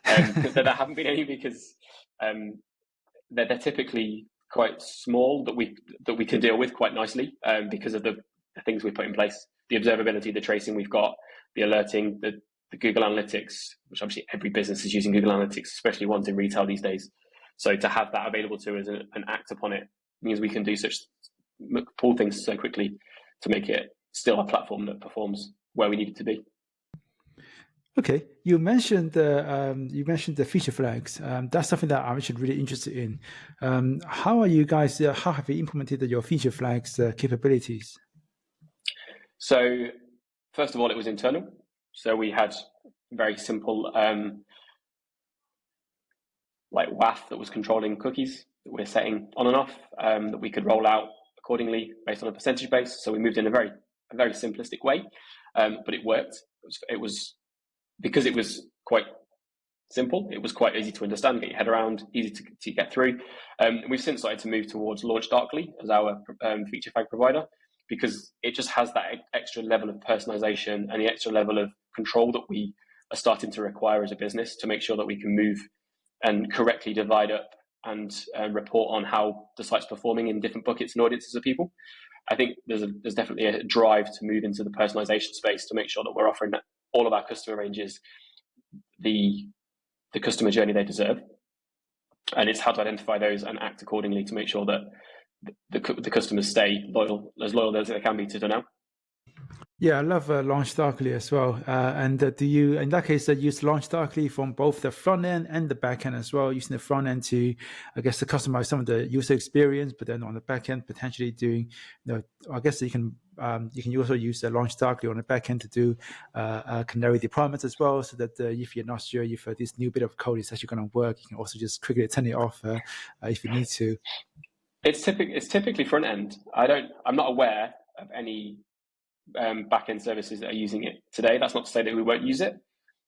B: That there haven't been any, because they're typically quite small that we can deal with quite nicely, because of the things we put in place, the observability, the tracing we've got, the alerting, the Google Analytics, which obviously every business is using Google Analytics, especially ones in retail these days. So to have that available to us and act upon it means we can pull things so quickly to make it still a platform that performs where we need it to be.
A: Okay, you mentioned the feature flags. That's something that I'm actually really interested in. How are you guys? How have you implemented your feature flags capabilities?
B: So first of all, it was internal. So we had very simple WAF that was controlling cookies that we're setting on and off, that we could roll out accordingly based on a percentage base. So we moved in a very simplistic way, but it worked. It was because it was quite simple. It was quite easy to understand, get your head around, easy to get through. We've since started to move towards Launch Darkly as our feature flag provider, because it just has that extra level of personalization and the extra level of control that we are starting to require as a business to make sure that we can move and correctly divide up and report on how the site's performing in different buckets and audiences of people. I think there's definitely a drive to move into the personalization space to make sure that we're offering all of our customer ranges the customer journey they deserve. And it's how to identify those and act accordingly to make sure that the customers stay as loyal as they can be to Dunelm.
A: Yeah, I love Launch Darkly as well. And do you, in that case, use Launch Darkly from both the front end and the back end as well, using the front end to, I guess, to customize some of the user experience, but then on the back end, potentially doing, I guess you can also use the Launch Darkly on the back end to do canary deployments as well, so that if you're not sure if this new bit of code is actually going to work, you can also just quickly turn it off if you need to.
B: It's typically front end. I'm not aware of any back-end services that are using it today. That's not to say that we won't use it.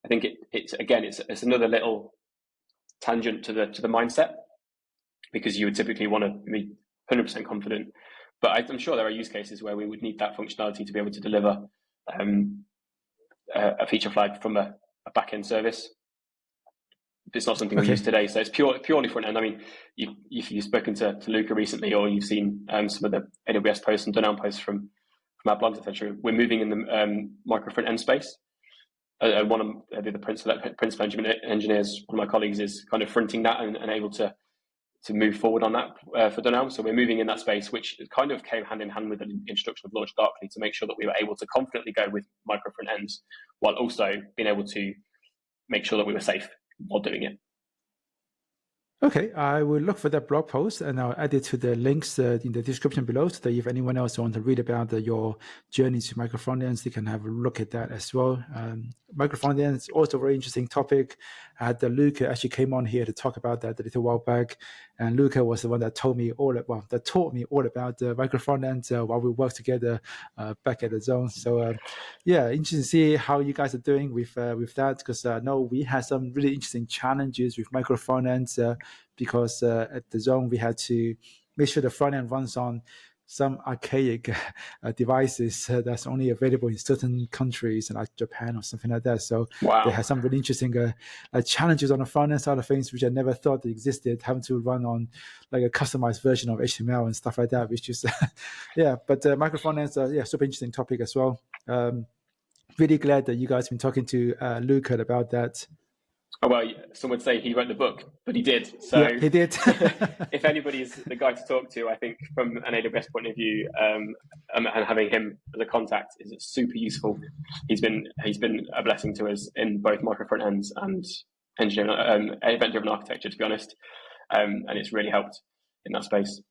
B: I think it's another little tangent to the mindset, because you would typically want to be 100% confident. But I'm sure there are use cases where we would need that functionality to be able to deliver a feature flag from a back-end service. It's not something we use today, so it's purely front end. I mean, if you've spoken to Luca recently, or you've seen some of the AWS posts and Dunelm posts from our blogs, etc., we're moving in the micro front end space. One of the principal engineers, one of my colleagues, is kind of fronting that and able to move forward on that for Dunelm. So we're moving in that space, which kind of came hand in hand with the introduction of Launch Darkly, to make sure that we were able to confidently go with micro front ends, while also being able to make sure that we were safe while doing it.
A: Okay, I will look for that blog post and I'll add it to the links in the description below, so that if anyone else wants to read about your journey to micro front ends, they can have a look at that as well. Micro front ends is also a very interesting topic. I had Luca actually came on here to talk about that a little while back, and Luca was the one that taught me all about the micro front end while we worked together back at the Zone. So yeah, interesting to see how you guys are doing with that, because I know we had some really interesting challenges with micro front ends because at the Zone we had to make sure the front end runs on some archaic devices that's only available in certain countries, like Japan or something like that. So they
B: Wow.
A: had some really interesting challenges on the front end side of things, which I never thought existed, having to run on like a customized version of HTML and stuff like that, which is, yeah, but micro front ends are, yeah, super interesting topic as well. Really glad that you guys have been talking to Luca about that.
B: Oh, well, some would say he wrote the book, but he did. So
A: Yeah, he did.
B: if anybody's the guy to talk to, I think from an AWS point of view, and having him as a contact is super useful. He's been a blessing to us in both micro front ends and engineering, event-driven architecture, to be honest, and it's really helped in that space.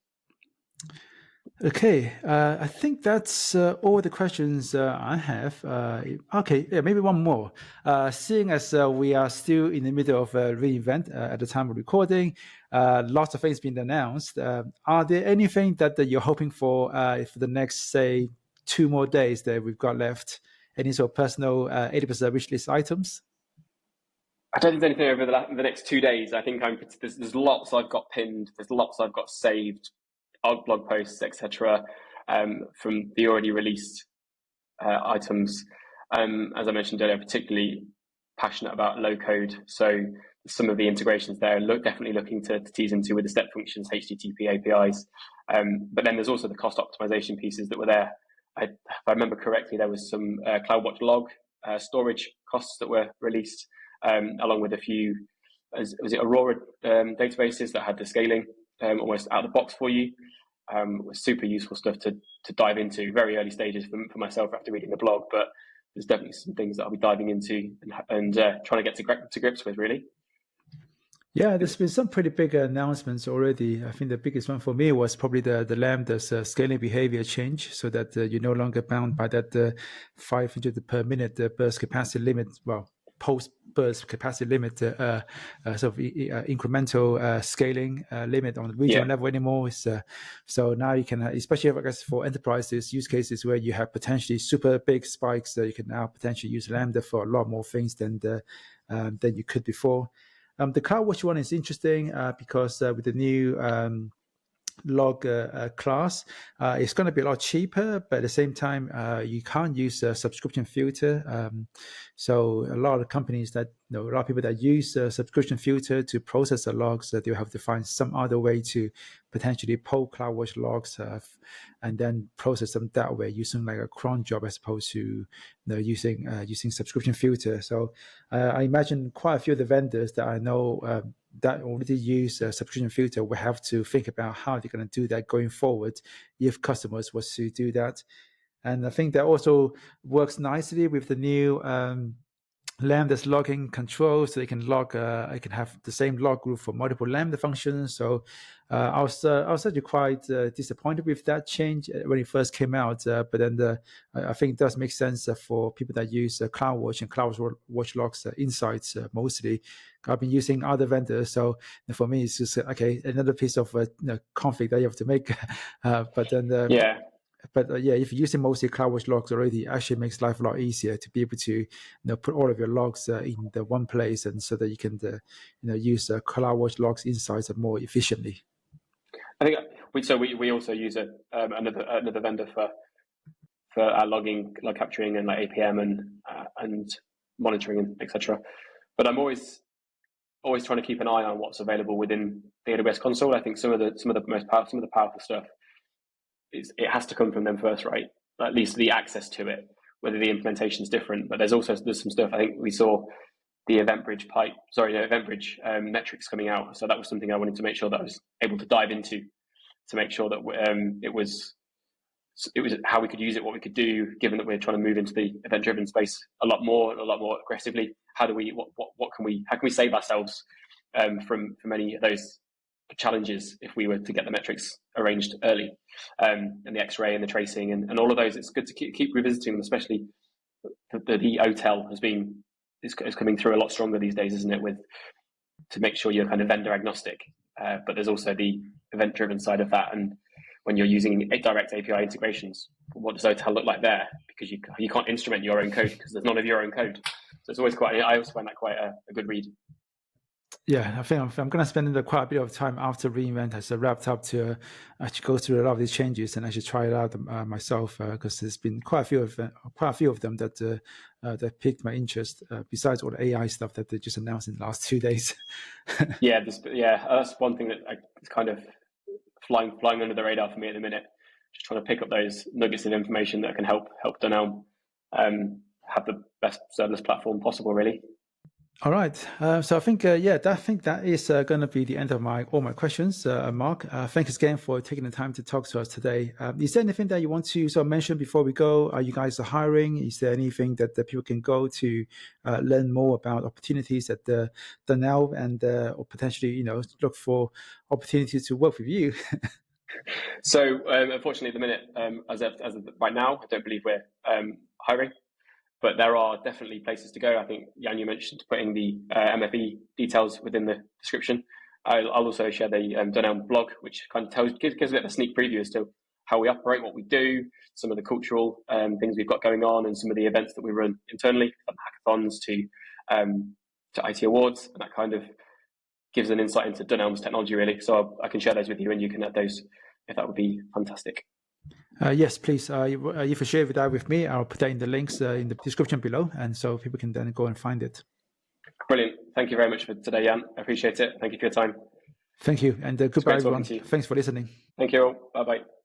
A: Okay, I think that's all the questions I have. Okay, yeah, maybe one more. Seeing as we are still in the middle of a re:Invent at the time of recording, lots of things being announced. Are there anything that you're hoping for the next, say, 2 more days that we've got left? Any sort of personal AWS wish list items?
B: I don't think there's anything over the next 2 days. I think there's lots I've got pinned. There's lots I've got saved, blog posts, etc., from the already released items. As I mentioned earlier, particularly passionate about low code. So some of the integrations there, definitely looking to tease into with the step functions, HTTP APIs. But then there's also the cost optimization pieces that were there. If I remember correctly, there was some CloudWatch log storage costs that were released, along with a few, was it Aurora databases that had the scaling almost out of the box for you. Was super useful stuff to dive into. Very early stages for myself after reading the blog, but there's definitely some things that I'll be diving into and trying to get to grips with, really.
A: Yeah, there's been some pretty big announcements already. I think the biggest one for me was probably the Lambda's scaling behavior change, so that you're no longer bound by that 500 per minute burst capacity limit. Well, post-burst capacity limit, sort of incremental scaling limit on the regional level anymore. So now you can, especially I guess for enterprises use cases where you have potentially super big spikes, you can now potentially use Lambda for a lot more things than you could before. The CloudWatch one is interesting because with the new log class, it's going to be a lot cheaper, but at the same time, you can't use a subscription filter. So a lot of companies a lot of people that use a subscription filter to process the logs, they'll have to find some other way to potentially pull CloudWatch logs and then process them that way using like a cron job as opposed to using subscription filter. So I imagine quite a few of the vendors that I know that already use a subscription filter will have to think about how they're going to do that going forward if customers was to do that. And I think that also works nicely with the new Lambda's logging control, so they can log. I can have the same log group for multiple Lambda functions. So I was actually quite disappointed with that change when it first came out. But then I think it does make sense for people that use CloudWatch and CloudWatch logs insights mostly. I've been using other vendors, so for me it's just okay, another piece of conflict that you have to make. But then yeah, if you're using mostly CloudWatch logs already, it actually makes life a lot easier to be able to put all of your logs in the one place, and so that you can use CloudWatch logs insights more efficiently.
B: I think we also use another vendor for our logging, log capturing, and like APM and monitoring and etc. But I'm always trying to keep an eye on what's available within the AWS console. I think some of the powerful stuff it has to come from them first, right? At least the access to it, whether the implementation is different. But there's some stuff. I think we saw the EventBridge metrics coming out. So that was something I wanted to make sure that I was able to dive into to make sure that it was how we could use it, what we could do, given that we're trying to move into the event-driven space a lot more aggressively. How can we save ourselves from any of those challenges if we were to get the metrics arranged early, and the X-ray and the tracing and all of those. It's good to keep revisiting them, especially the OTel has been is coming through a lot stronger these days, isn't it? To make sure you're kind of vendor agnostic, but there's also the event-driven side of that. And when you're using direct API integrations, what does OTel look like there? Because you can't instrument your own code because there's none of your own code. So it's always I also find that quite a good read.
A: Yeah, I think I'm going to spend quite a bit of time after reInvent has wrapped up to actually go through a lot of these changes and actually try it out myself, because there's been quite a few of them that piqued my interest. Besides all the AI stuff that they just announced in the last 2 days.
B: Yeah, that's one thing that is kind of flying under the radar for me at the minute. Just trying to pick up those nuggets of information that can help Dunelm have the best serverless platform possible, really.
A: All right. So I think, I think that is going to be the end of all my questions, Mark. Thanks again for taking the time to talk to us today. Is there anything that you want to sort of mention before we go? Are you guys hiring? Is there anything that the people can go to learn more about opportunities at the Dunelm and or potentially, look for opportunities to work with you?
B: So unfortunately, at the minute, as of right now, I don't believe we're hiring. But there are definitely places to go. I think, Jan, you mentioned putting the MFE details within the description. I'll also share the Dunelm blog, which kind of gives a bit of a sneak preview as to how we operate, what we do, some of the cultural things we've got going on, and some of the events that we run internally, from hackathons to IT awards, and that kind of gives an insight into Dunelm's technology, really. So I can share those with you, and you can add those if that would be fantastic.
A: Yes, please. If you share that with me, I'll put that in the links in the description below, and so people can then go and find it.
B: Brilliant. Thank you very much for today, Jan. I appreciate it. Thank you for your time.
A: Thank you, and goodbye, everyone. Thanks for listening.
B: Thank you all. Bye-bye.